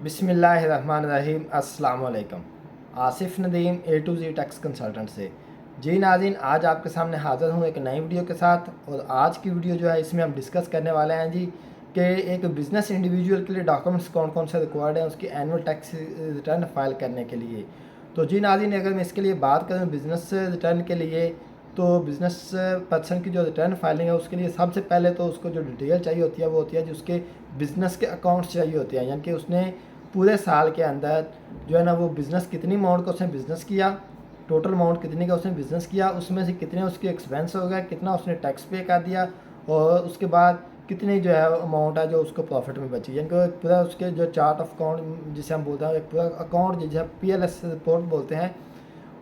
बिस्मिल्लाहिर्रहमानिर्रहीम। अस्सलाम वालेकुम। Asif Nadeem A to Z tax consultant से। जी नाज़रीन, आज आपके सामने हाज़िर हूँ एक नई वीडियो के साथ। और आज की वीडियो जो है इसमें हम डिस्कस करने वाले हैं जी कि एक बिज़नेस इंडिविजुअल के लिए डॉक्यूमेंट्स कौन कौन से रिक्वायर्ड हैं उसकी एनुअल टैक्स रिटर्न फाइल करने के लिए। तो जी नाज़रीन, अगर मैं इसके लिए बात करूँ बिज़नेस रिटर्न के लिए, तो बिज़नेस पर्सन की जो रिटर्न फाइलिंग है उसके लिए सबसे पहले तो उसको जो डिटेल चाहिए होती है वो होती है जो उसके बिज़नेस के अकाउंट्स चाहिए होते हैं, यानी कि उसने पूरे साल के अंदर जो है ना वो बिज़नेस कितनी अमाउंट का उसने बिज़नेस किया, टोटल अमाउंट कितनी का उसने बिज़नेस किया, उसमें से कितने उसके एक्सपेंस हो गए, कितना उसने टैक्स पे कर दिया, और उसके बाद कितनी जो है अमाउंट है जो उसको प्रॉफिट में बची। यानी कि पूरा उसके जो चार्ट ऑफ अकाउंट जिसे हम बोलते हैं, एक पूरा अकाउंट जिसे PLS रिपोर्ट बोलते हैं,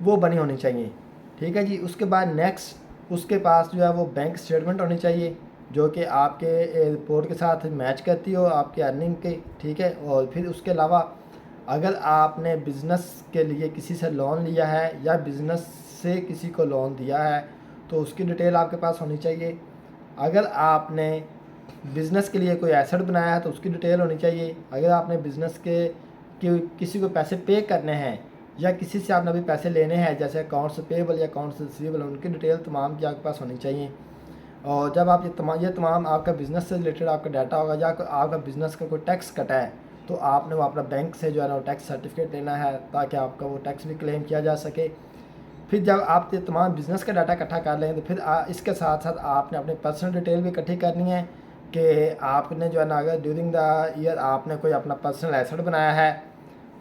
वो बनी होनी चाहिए। ठीक है जी। उसके बाद नेक्स्ट उसके पास जो है वो बैंक स्टेटमेंट होनी चाहिए जो कि आपके रिपोर्ट के साथ मैच करती हो आपके अर्निंग के। ठीक है। और फिर उसके अलावा अगर आपने बिज़नेस के लिए किसी से लोन लिया है या बिज़नेस से किसी को लोन दिया है तो उसकी डिटेल आपके पास होनी चाहिए। अगर आपने बिज़नेस के लिए कोई एसेट बनाया है तो उसकी डिटेल होनी चाहिए। अगर आपने बिज़नेस के किसी को पैसे पे करने हैं या किसी से आपने अभी पैसे लेने हैं, जैसे अकाउंट्स पेएबल या अकाउंट्स रिसीवेबल, उनकी डिटेल तमाम की आपके पास होनी चाहिए। और जब आप ये तमाम आपका बिज़नेस से रिलेटेड आपका डाटा होगा या आपका बिज़नेस का कोई टैक्स कटा है तो आपने वो अपना बैंक से जो है ना वो टैक्स सर्टिफिकेट लेना है ताकि आपका वो टैक्स भी क्लेम किया जा सके। फिर जब आप ये तमाम बिज़नेस का डाटा इकट्ठा कर लेंगे तो फिर इसके साथ साथ आपने अपनी पर्सनल डिटेल भी इकट्ठी करनी है कि आपने जो है ना अगर ड्यूरिंग द ईयर आपने कोई अपना पर्सनल एसेट बनाया है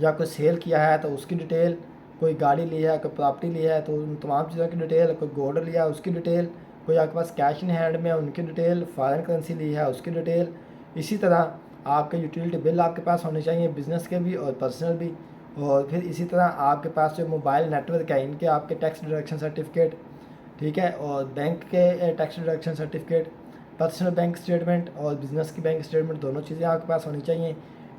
या कोई सेल किया है तो उसकी डिटेल, कोई गाड़ी ली है, कोई प्रॉपर्टी ली है तो उन तमाम चीज़ों की डिटेल, कोई गोल्ड लिया है उसकी डिटेल, कोई आपके पास कैश इन हैंड में है उनकी डिटेल, फॉरेन करेंसी ली है उसकी डिटेल। इसी तरह आपके यूटिलिटी बिल आपके पास होने चाहिए, बिज़नेस के भी और पर्सनल भी। और फिर इसी तरह आपके पास जो मोबाइल नेटवर्क है इनके आपके टैक्स डिडक्शन सर्टिफिकेट। ठीक है। और बैंक के tax deduction certificate, personal bank statement और बिज़नेस की बैंक स्टेटमेंट, दोनों चीज़ें आपके पास होनी चाहिए।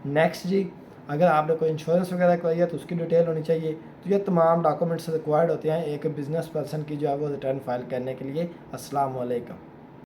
नेक्स्ट जी, अगर आपने कोई इंश्योरेंस वगैरह करवाई है तो उसकी डिटेल होनी चाहिए। तो ये तमाम डॉक्यूमेंट्स रिक्वायर्ड होते हैं एक बिज़नेस पर्सन की जो है वो रिटर्न फाइल करने के लिए। अस्सलाम वालेकुम।